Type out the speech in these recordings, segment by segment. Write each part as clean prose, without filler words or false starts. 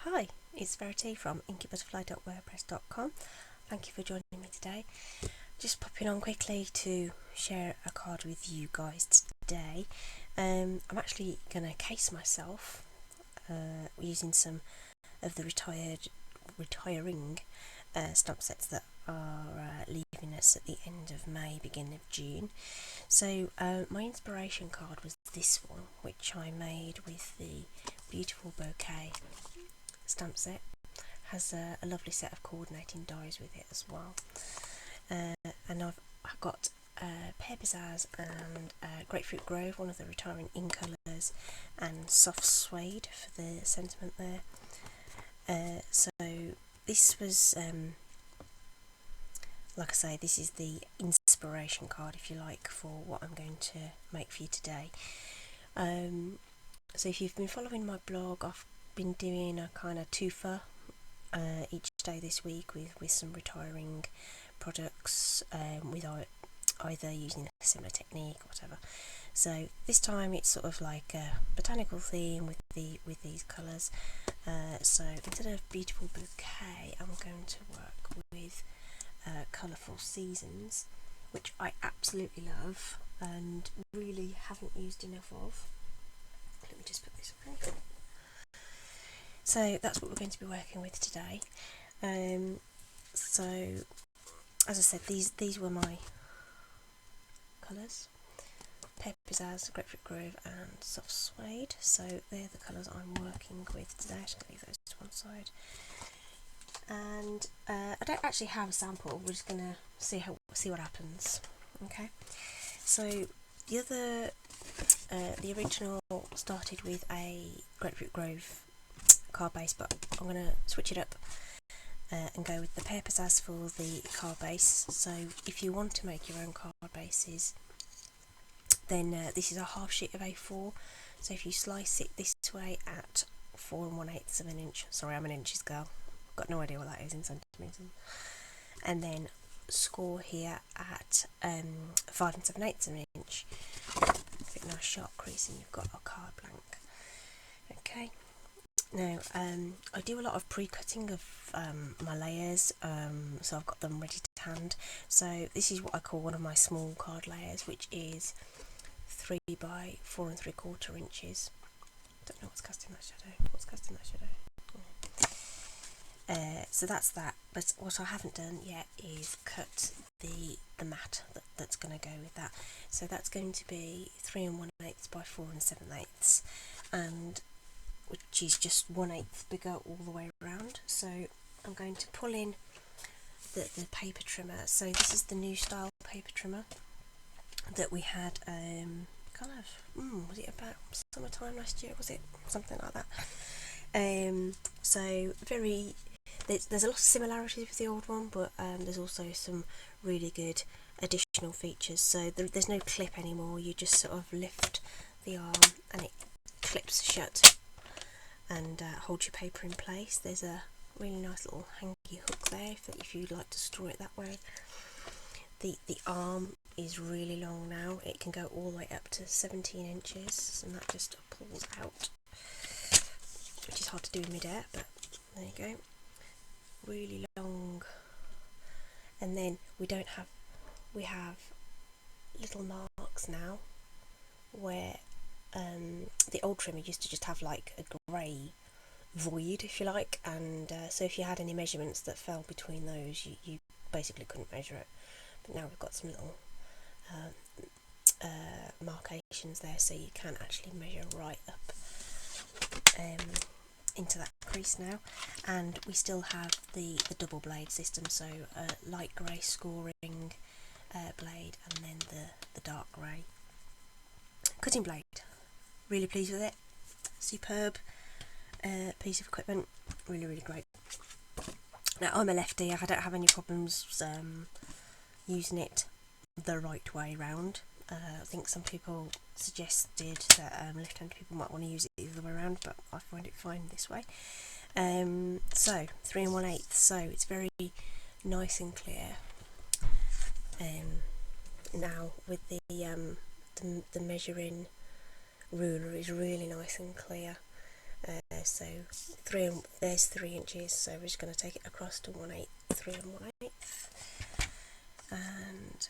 Hi, it's Verity from inkybutterfly.wordpress.com. Thank you for joining me today. Just popping on quickly to share a card with you guys today. I'm actually going to case myself using some of the retiring stamp sets that are leaving us at the end of May, beginning of June. So my inspiration card was this one, which I made with the beautiful bouquet stamp set. Has a lovely set of coordinating dies with it as well, and I've got Pear Pizzazz and Grapefruit Grove, one of the retiring in colours, and Soft Suede for the sentiment there. So this was like I say, this is the inspiration card, if you like, for what I'm going to make for you today. So if you've been following my blog, I've been doing a kind of twofer each day this week with some retiring products, with either using a similar technique or whatever. So this time it's sort of like a botanical theme with these colours. So instead of beautiful bouquet, I'm going to work with Colourful Seasons, which I absolutely love and really haven't used enough of. Let me just put this away. So that's what we're going to be working with today. So as I said, these were my colours: Pear Pizzazz, Grapefruit Grove and Soft Suede. So they're the colours I'm working with today. I'm just going to leave those to one side. And I don't actually have a sample. We're just going to see what happens. Okay. So the original started with a Grapefruit Grove card base, but I'm going to switch it up and go with the Pear Pizzazz for the card base. So if you want to make your own card bases, then this is a half sheet of A4. So if you slice it this way at 4 1/8 of an inch, sorry, I'm an inches girl, got no idea what that is in centimetres, and then score here at 5 7/8 of an inch. Get a nice sharp crease and you've got a card blank. Okay. Now, I do a lot of pre-cutting of my layers, so I've got them ready to hand. So this is what I call one of my small card layers, which is 3 by 4 3/4 inches. Don't know what's casting that shadow. What's casting that shadow? So that's that. But what I haven't done yet is cut the mat that's going to go with that. So that's going to be 3 1/8 by 4 7/8, and which is just 1/8 bigger all the way around. So I'm going to pull in the paper trimmer. So this is the new style paper trimmer that we had kind of, was it about summertime last year, was it? Something like that. So there's a lot of similarities with the old one, but there's also some really good additional features. So there's no clip anymore. You just sort of lift the arm and it clips shut and holds your paper in place. There's a really nice little hangy hook there if you'd like to store it that way. The arm is really long now. It can go all the way up to 17 inches, and that just pulls out, which is hard to do in mid-air, but there you go. Really long. And then we have little marks now where the old trimmer used to just have like a grey void, if you like, and so if you had any measurements that fell between those, you basically couldn't measure it. But now we've got some little markations there, so you can actually measure right up into that crease now. And we still have the double blade system, so light grey scoring blade and then the dark grey cutting blade. Really pleased with it. Superb piece of equipment. Really great. Now I'm a lefty. I don't have any problems using it the right way round. I think some people suggested that left-handed people might want to use it the other way around, but I find it fine this way. So 3 1/8, so it's very nice and clear. Now with the measuring ruler is really nice and clear. there, so there's 3 inches, so we're just going to take it across to 1/8, 3 and 1/8, and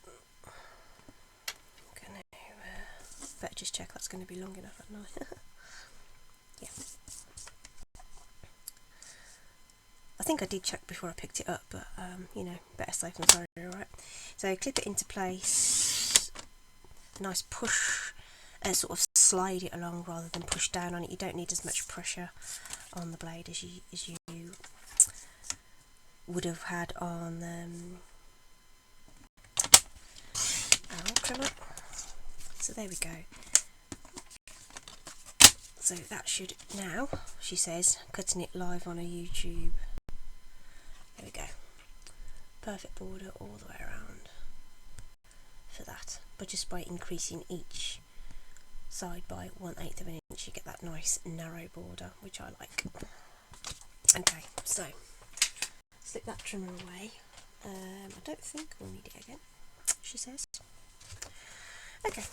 I'm going to better just check that's going to be long enough, hadn't I? Yeah. I think I did check before I picked it up, but you know, better safe than sorry, alright. So clip it into place, nice push, sort of slide it along rather than push down on it. You don't need as much pressure on the blade as you would have had on our trimmer. So there we go. So that should now, she says, cutting it live on a YouTube. There we go. Perfect border all the way around for that, but just by increasing each side by 1/8 of an inch, you get that nice narrow border, which I like. Okay, so slip that trimmer away. I don't think we'll need it again, she says. Okay,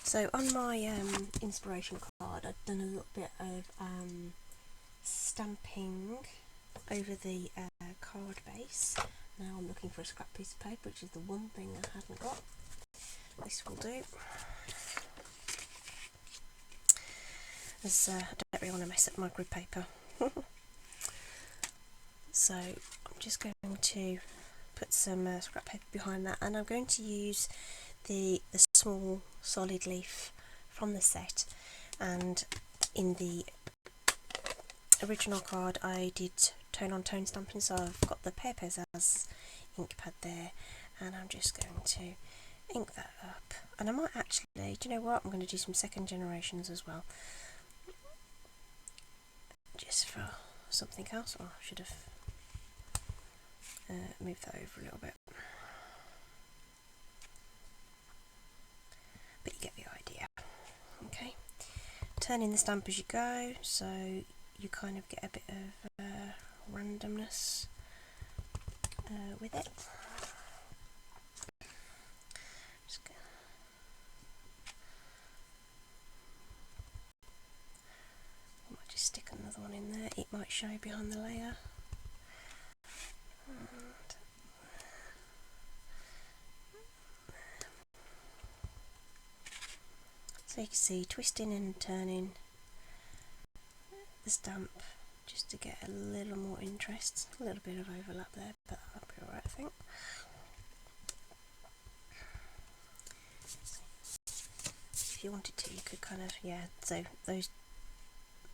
so on my inspiration card, I've done a little bit of stamping over the card base. Now I'm looking for a scrap piece of paper, which is the one thing I haven't got. This will do, as I don't really want to mess up my grid paper. So I'm just going to put some scrap paper behind that, and I'm going to use the small solid leaf from the set. And in the original card I did tone on tone stamping, so I've got the Pear Pizzazz ink pad there, and I'm just going to ink that up. And I might actually, do you know what, I'm going to do some second generations as well, just for something else. Oh, I should have moved that over a little bit, but you get the idea. Okay, turning the stamp as you go, so you kind of get a bit of randomness with it. I might just stick another one in there, it might show behind the layer. So you can see twisting and turning the stamp just to get a little more interest. A little bit of overlap there, but that'll be alright, I think. If you wanted to, you could kind of, yeah, so those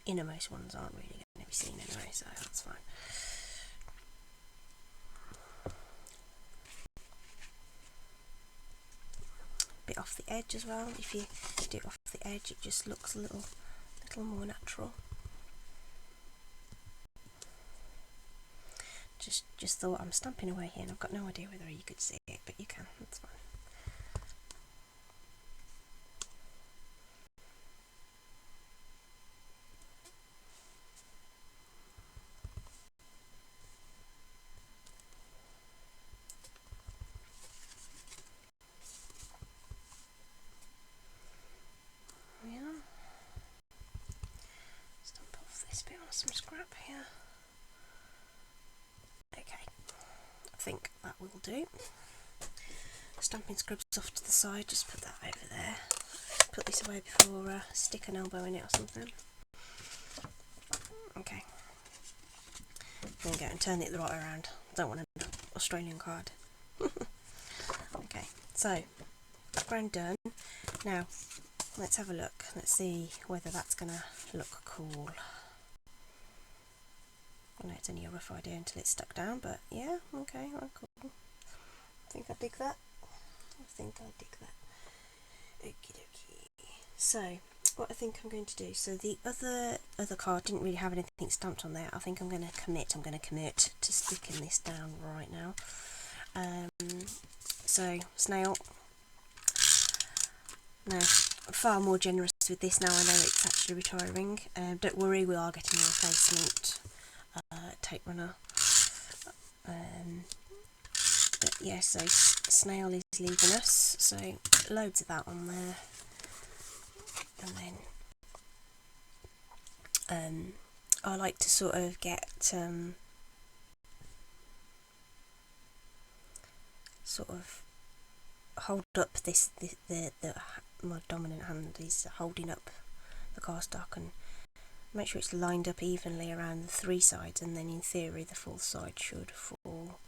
innermost ones aren't really going to be seen anyway, so that's fine. Bit off the edge as well. If you do it off the edge, it just looks a little more natural. Just thought, I'm stamping away here and I've got no idea whether you could see it, but you can, that's fine. Yeah. Stamp off this bit on some scrap here. Okay, I think that will do. Stamping scrubs off to the side, just put that over there. Put this away before I stick an elbow in it or something. Okay. There you go, and turn it the right way around. Don't want an Australian card. Okay, so background done. Now let's have a look. Let's see whether that's gonna look cool. I know it's only a rough idea until it's stuck down, but yeah, okay, well, cool. I think I dig that. Okie dokie. So what I think I'm going to do, so the other card didn't really have anything stamped on there. I think I'm going to commit to sticking this down right now. So snail. Now I'm far more generous with this now I know it's actually retiring. Don't worry, we are getting a replacement tape runner. But yeah, so snail is leaving us, so loads of that on there, and then I like to sort of get sort of hold up my dominant hand is holding up the cardstock and make sure it's lined up evenly around the 3 sides, and then in theory the 4th side should fall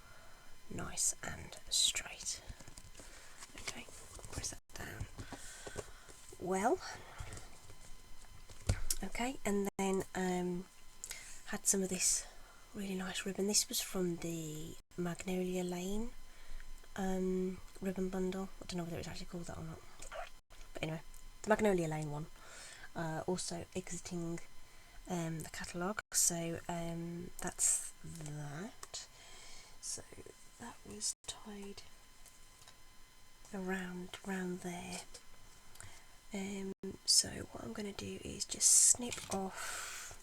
nice and straight. Okay, press that down. Well, okay, and then had some of this really nice ribbon. This was from the Magnolia Lane ribbon bundle. I don't know whether it's actually called that or not, but anyway, the Magnolia Lane one. Also exiting the catalogue, so that's that. So that was tied around there. So what I'm going to do is just snip off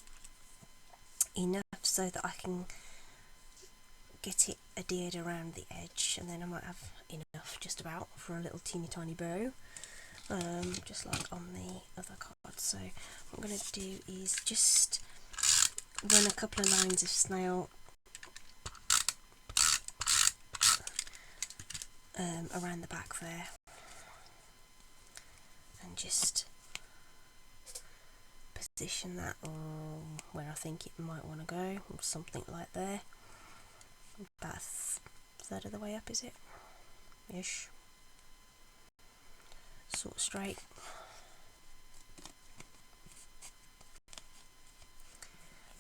enough so that I can get it adhered around the edge, and then I might have enough just about for a little teeny tiny bow, just like on the other card. So what I'm going to do is just run a couple of lines of snail around the back there, and just position that where I think it might want to go, or something like there. About a third of the way up, is it? Ish. Sort of straight.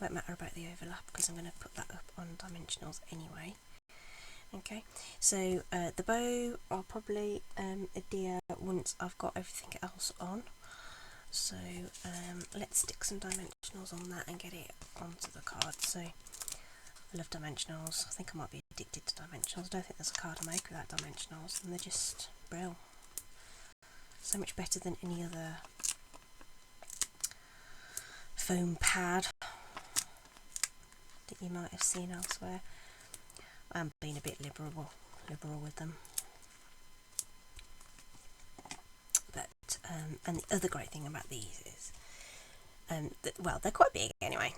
Won't matter about the overlap because I'm going to put that up on dimensionals anyway. Okay, so the bow I'll probably adhere once I've got everything else on. So let's stick some dimensionals on that and get it onto the card. So I love dimensionals. I think I might be addicted to dimensionals. I don't think there's a card I make without dimensionals, and they're just brilliant. So much better than any other foam pad that you might have seen elsewhere. I'm being a bit liberal with them. But and the other great thing about these is well, they're quite big anyway,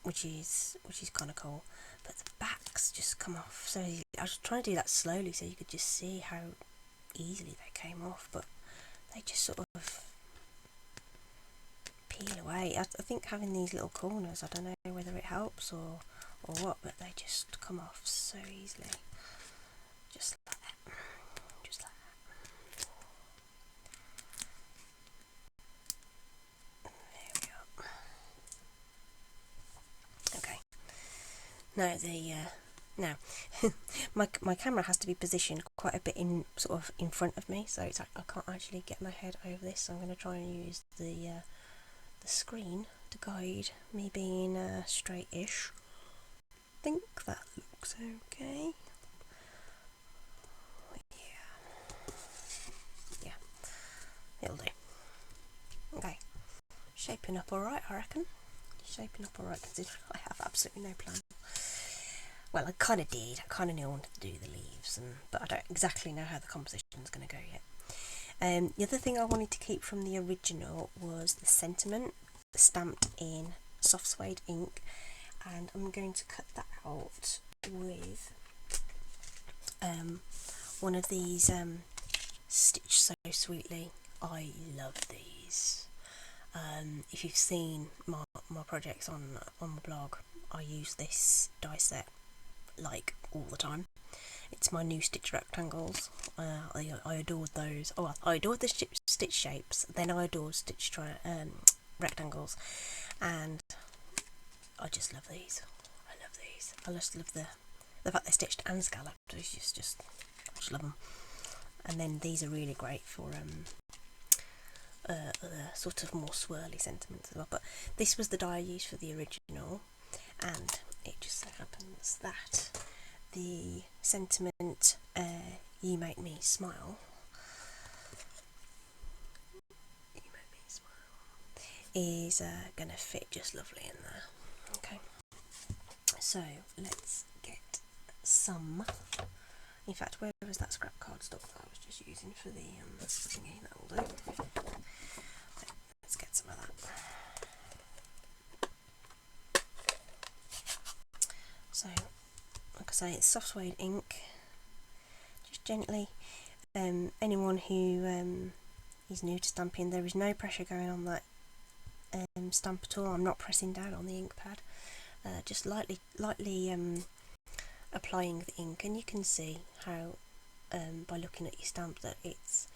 which is kind of cool. But the backs just come off so easily. I was trying to do that slowly so you could just see how easily they came off, but they just sort of peel away. I think having these little corners, I don't know whether it helps or what, but they just come off so easily, just like that, just like that. There we are. Okay. Now my camera has to be positioned quite a bit sort of in front of me, so it's like I can't actually get my head over this. So I'm going to try and use the screen to guide me being straight-ish. I think that looks okay. Yeah, it'll do. Okay, shaping up alright, I reckon. Shaping up alright, considering I have absolutely no plan. Well, I kind of did. I kind of knew I wanted to do the leaves, but I don't exactly know how the composition's going to go yet. The other thing I wanted to keep from the original was the sentiment stamped in soft suede ink, and I'm going to cut that out with one of these Stitch So Sweetly. I love these. If you've seen my projects on my blog, I use this die set like all the time. It's my new stitch rectangles. I adored those. Oh, I adored the stitch shapes, then I adored stitch rectangles, and I just love these. I love these. I just love the fact they're stitched and scalloped. It's just I just love them. And then these are really great for other sort of more swirly sentiments as well. But this was the die I used for the original, and it just so happens that the sentiment You Make Me Smile is going to fit just lovely in there. Okay, so let's get some. In fact, where was that scrap cardstock that I was just using for the thingy? That will do. Let's get some of that. say, it's soft suede ink, just gently. Anyone who is new to stamping, there is no pressure going on that stamp at all. I'm not pressing down on the ink pad, just lightly applying the ink, and you can see how by looking at your stamp that it's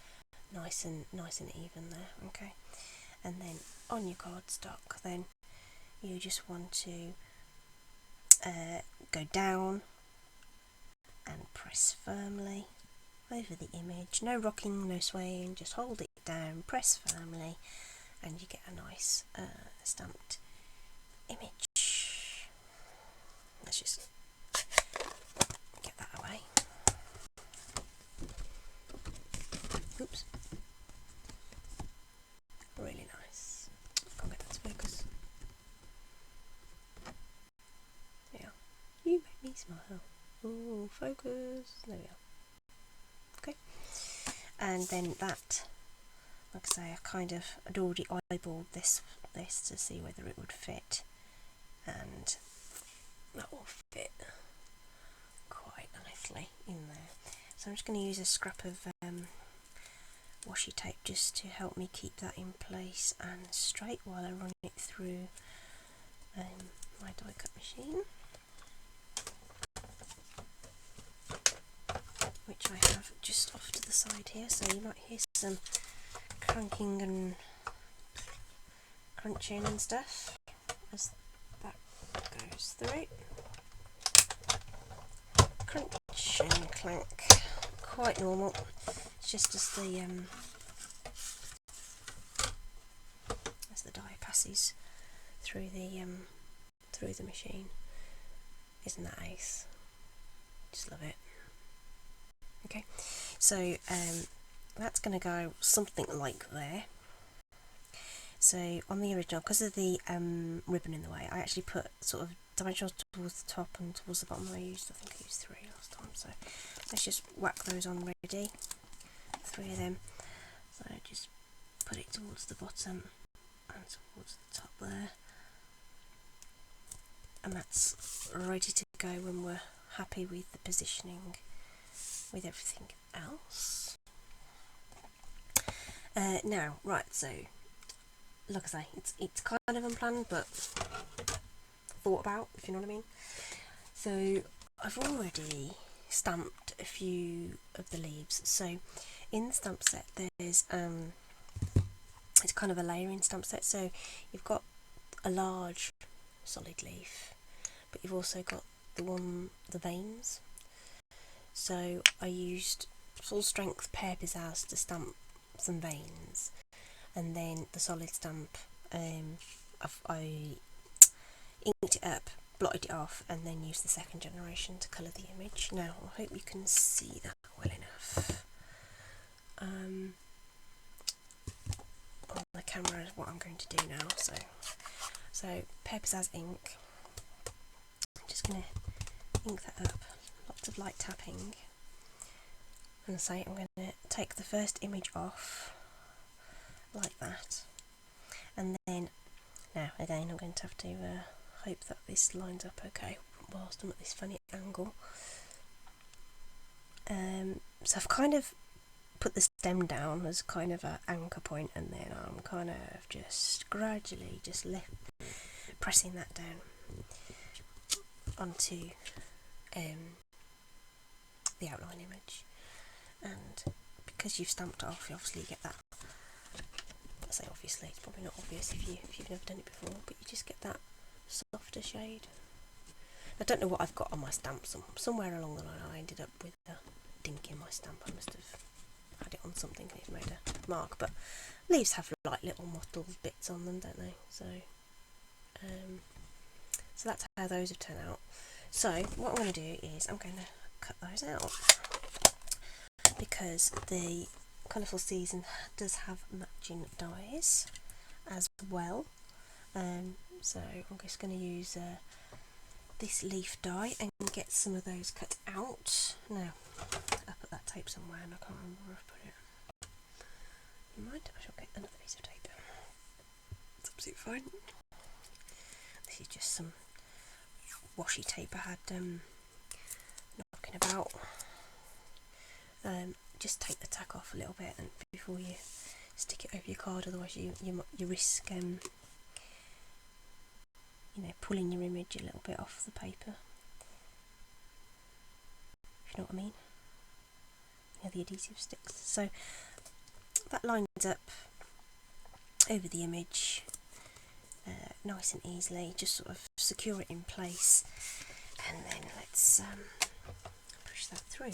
nice and even there. Okay, and then on your cardstock, then you just want to go down and press firmly over the image. No rocking, no swaying, just hold it down, press firmly, and you get a nice stamped image. Let's just get that away. Oops. Really nice. Can't get that to focus. Yeah. You make me smile. Oh, focus. There we are. Okay. And then that, like I say, I'd already eyeballed this to see whether it would fit, and that will fit quite nicely in there. So I'm just going to use a scrap of washi tape just to help me keep that in place and straight while I run it through my die cut machine, which I have just off to the side here, so you might hear some cranking and crunching and stuff as that goes through. Crunch and clank, quite normal. It's just as the die passes through the machine. Isn't that ace? Just love it. Okay, so that's going to go something like there. So on the original, because of the ribbon in the way, I actually put sort of dimensionals towards the top and towards the bottom. I think I used 3 last time, so let's just whack those on ready. 3 of them. So just put it towards the bottom and towards the top there. And that's ready to go when we're happy with the positioning with everything else. Now, right, so like I say, it's kind of unplanned, but thought about, if you know what I mean. So I've already stamped a few of the leaves. So in the stamp set, there's it's kind of a layering stamp set. So you've got a large solid leaf, but you've also got the veins. So I used full strength pear pizzazz to stamp some veins, and then the solid stamp I inked it up, blotted it off, and then used the second generation to colour the image. Now I hope you can see that well enough. On the camera is what I'm going to do now. So pear pizzazz ink. I'm just going to ink that up. Lots of light tapping. And say I'm going to take the first image off like that, and then now again I'm going to have to hope that this lines up okay whilst I'm at this funny angle. So I've kind of put the stem down as kind of an anchor point, and then I'm kind of just gradually just pressing that down onto the outline image. And because you've stamped it off, you obviously get that. I say obviously, it's probably not obvious if you've never done it before, but you just get that softer shade. I don't know what I've got on my stamp. Somewhere along the line I ended up with a dink in my stamp. I must have had it on something and it made a mark. But leaves have like little mottled bits on them, don't they? So so that's how those have turned out. So what I'm going to do is I'm going to cut those out, because the Colourful season does have matching dies as well. So I'm just going to use this leaf die and get some of those cut out. Now, I put that tape somewhere and I can't remember where I put it. Never mind, I shall get another piece of tape. It's absolutely fine. This is just some washi tape I had about. Just take the tack off a little bit and before you stick it over your card, otherwise you risk you know, pulling your image a little bit off the paper, if you know what I mean. Yeah, the adhesive sticks. So that lines up over the image nice and easily. Just sort of secure it in place, and then let's push that through.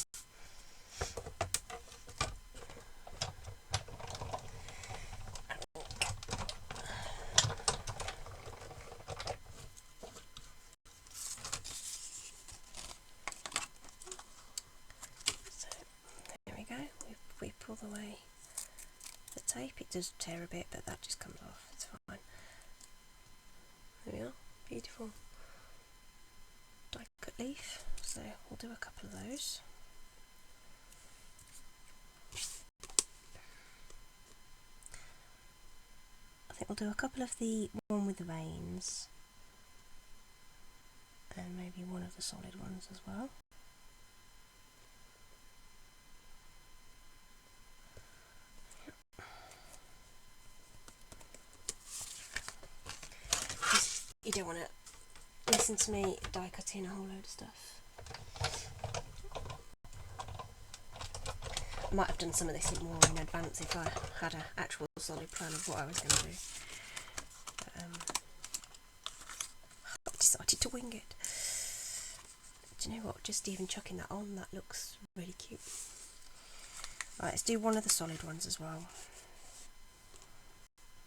We pull away the tape. It does tear a bit, but that just comes off, it's fine. There we are, beautiful die cut leaf. So we'll do a couple of those. I think we'll do a couple of the one with the veins, and maybe one of the solid ones as well. You don't want to listen to me die cutting a whole load of stuff. I might have done some of this more in advance if I had an actual solid plan of what I was going to do. But, I decided to wing it. Do you know what? Just even chucking that on, that looks really cute. Right, let's do one of the solid ones as well.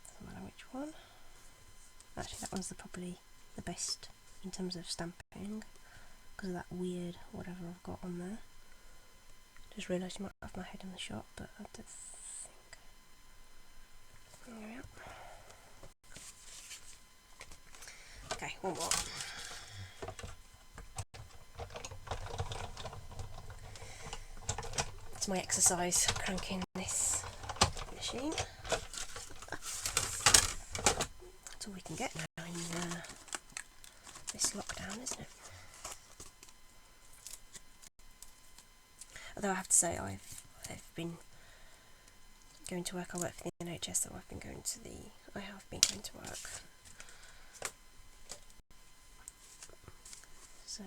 Doesn't matter which one. Actually, that one's probably the best in terms of stamping because of that weird whatever I've got on there. Just realised you might have my head in the shot, but I don't think. There we are. Okay, one more. It's my exercise cranking this machine. That's all we can get now in this lockdown, isn't it? Although I have to say I've been going to work. I work for the NHS, so I have been going to work. So,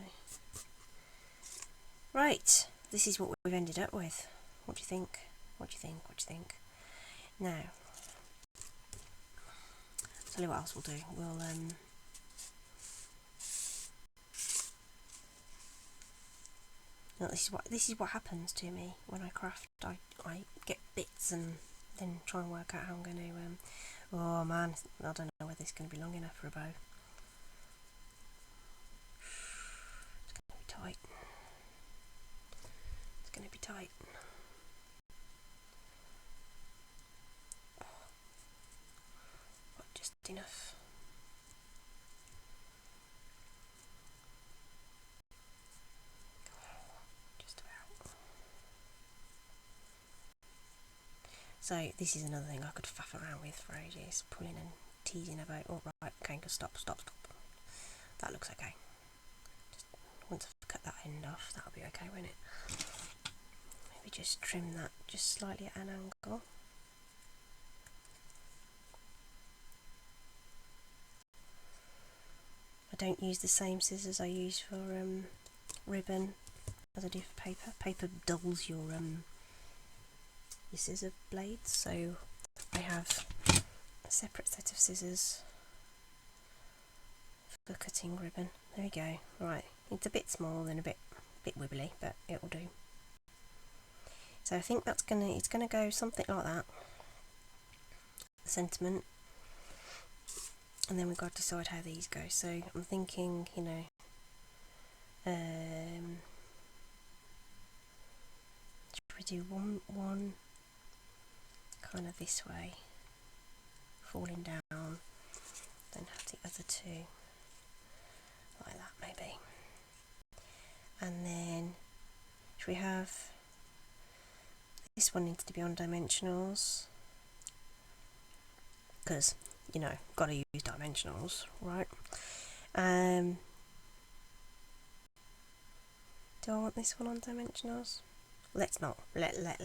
right, this is what we've ended up with. What do you think? What do you think? What do you think? Now, tell you what else we'll do. We'll no, this is what happens to me when I craft. I get bits and then try and work out how I'm going to. Oh man, I don't know whether it's going to be long enough for a bow. It's going to be tight. It's going to be tight. But just enough. So this is another thing I could faff around with for ages, pulling and teasing about, oh right, okay, stop. That looks okay. Just once I've cut that end off, that'll be okay, won't it? Maybe just trim that just slightly at an angle. I don't use the same scissors I use for ribbon as I do for paper. Paper dulls your scissor blades, so I have a separate set of scissors for cutting ribbon. There we go. Right, it's a bit small and a bit wibbly, but it will do. So I think it's gonna go something like that. The sentiment, and then we've got to decide how these go. So I'm thinking, you know, should we do one kind of this way, falling down, then have the other two like that maybe, and then should we have this one needs to be on dimensionals because, you know, got to use dimensionals, right? Do I want this one on dimensionals? Let's not. Let's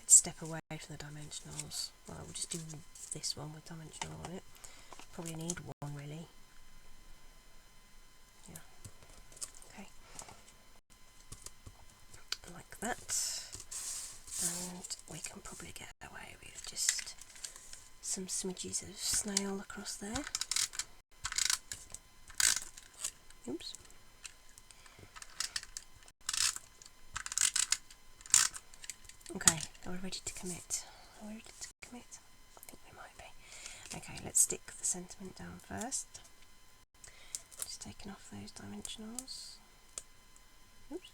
step away from the dimensionals. Well, we'll just do this one with dimensional on it. Probably need one really. Yeah. Okay. Like that. And we can probably get away with just some smidges of snail across there. Oops. Okay, are we ready to commit? Are we ready to commit? I think we might be. Okay, let's stick the sentiment down first. Just taking off those dimensionals. Oops.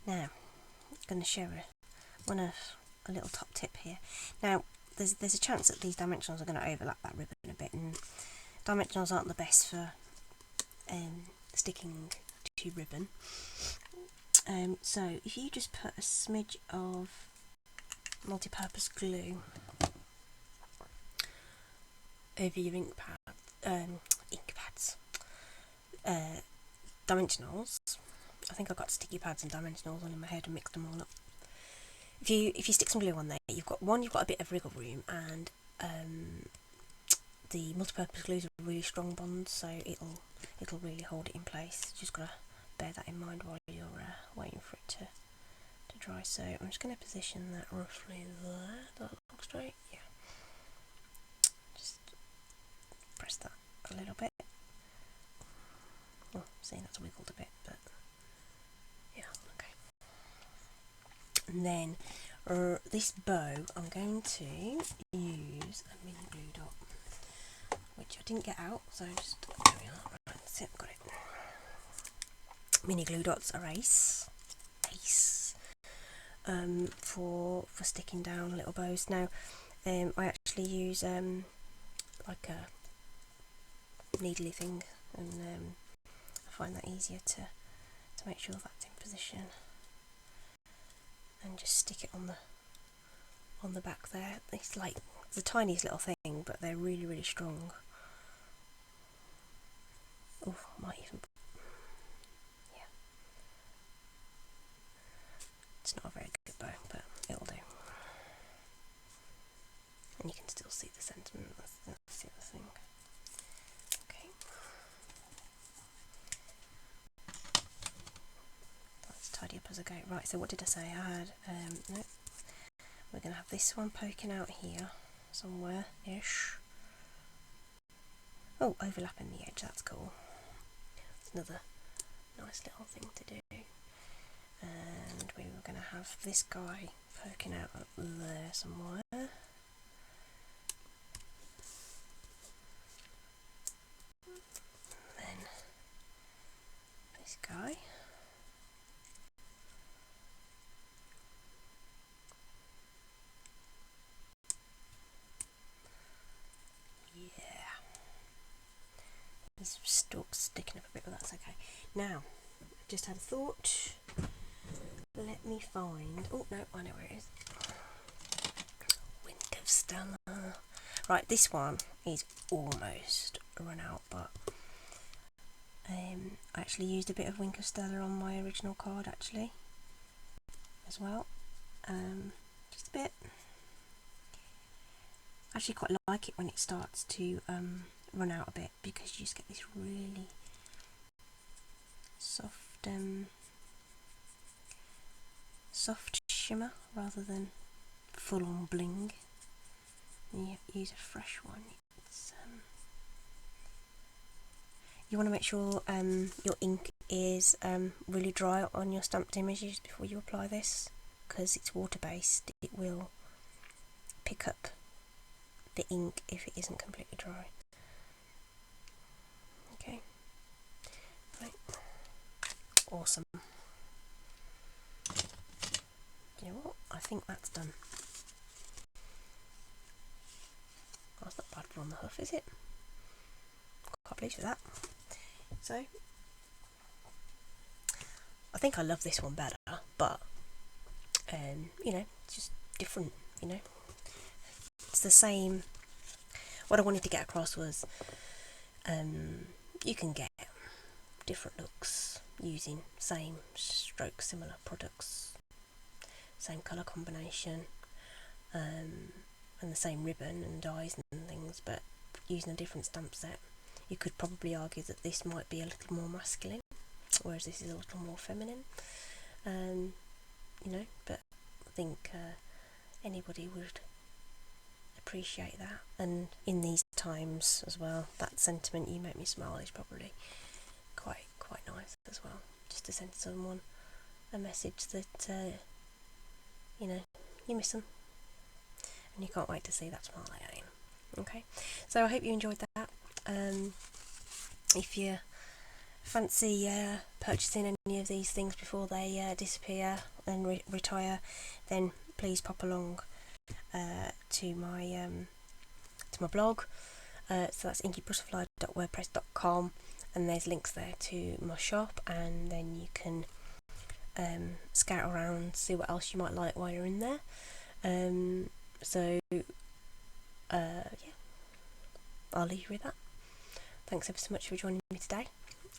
Now, I'm going to share a little top tip here. Now, there's a chance that these dimensionals are going to overlap that ribbon a bit, and dimensionals aren't the best for sticking to ribbon. So if you just put a smidge of multi-purpose glue over your ink pads, dimensionals. I think I got sticky pads and dimensionals on in my head and mixed them all up. If you stick some glue on there, you've got a bit of wriggle room, and the multi-purpose glue is a really strong bond, so it'll really hold it in place. Just gotta bear that in mind while you're waiting for it to dry. So I'm just going to position that roughly there. Does that look straight? Yeah. Just press that a little bit. Oh, see, that's wiggled a bit, but yeah, okay. And then this bow, I'm going to use a mini glue dot, which I didn't get out, so just there we are. Right, that's it, got it. Mini glue dots are ace for sticking down little bows. Now, I actually use like a needly thing, and I find that easier to make sure that's in position, and just stick it on the back there. It's like the tiniest little thing, but they're really strong. Oh, might even. Yeah. It's not a very good bow, but it'll do. And you can still see the sentiment. That's the other thing. Okay. Let's tidy up as I go. Right, so what did I say? I had, no. We're going to have this one poking out here somewhere-ish. Oh, overlapping the edge, that's cool. It's another nice little thing to do. And we were going to have this guy poking out up there somewhere. Then this guy. There's stalks sticking up a bit, but that's okay. Now, I've just had a thought. Let me find. Oh no, I know where it is. Wind of Stella. Right, this one is almost run out, but I actually used a bit of Wink of Stella on my original card actually, as well. Just a bit. I actually quite like it when it starts to run out a bit, because you just get this really soft soft shimmer rather than full on bling. And you use a fresh one. It's, you want to make sure your ink is really dry on your stamped images before you apply this, because it's water based. It will pick up the ink if it isn't completely dry. Okay, right, awesome. You know what? I think that's done. That's not bad for on the hoof, is it? Quite pleased with that. So, I think I love this one better, but you know, it's just different. You know, it's the same. What I wanted to get across was, you can get different looks using same stroke similar products, same colour combination, and the same ribbon and dies and things, but using a different stamp set. You could probably argue that this might be a little more masculine, whereas this is a little more feminine, you know, but I think anybody would appreciate that. And in these times as well, that sentiment, "You make me smile," is probably quite nice as well, just to send someone a message that you know, you miss them and you can't wait to see that smile again. Okay, so I hope you enjoyed that. If you fancy purchasing any of these things before they disappear and retire, then please pop along to my blog. So that's inkybutterfly.wordpress.com, and there's links there to my shop, and then you can scout around, see what else you might like while you're in there. Yeah, I'll leave you with that. Thanks ever so much for joining me today,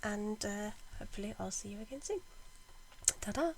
and hopefully I'll see you again soon. Ta-da!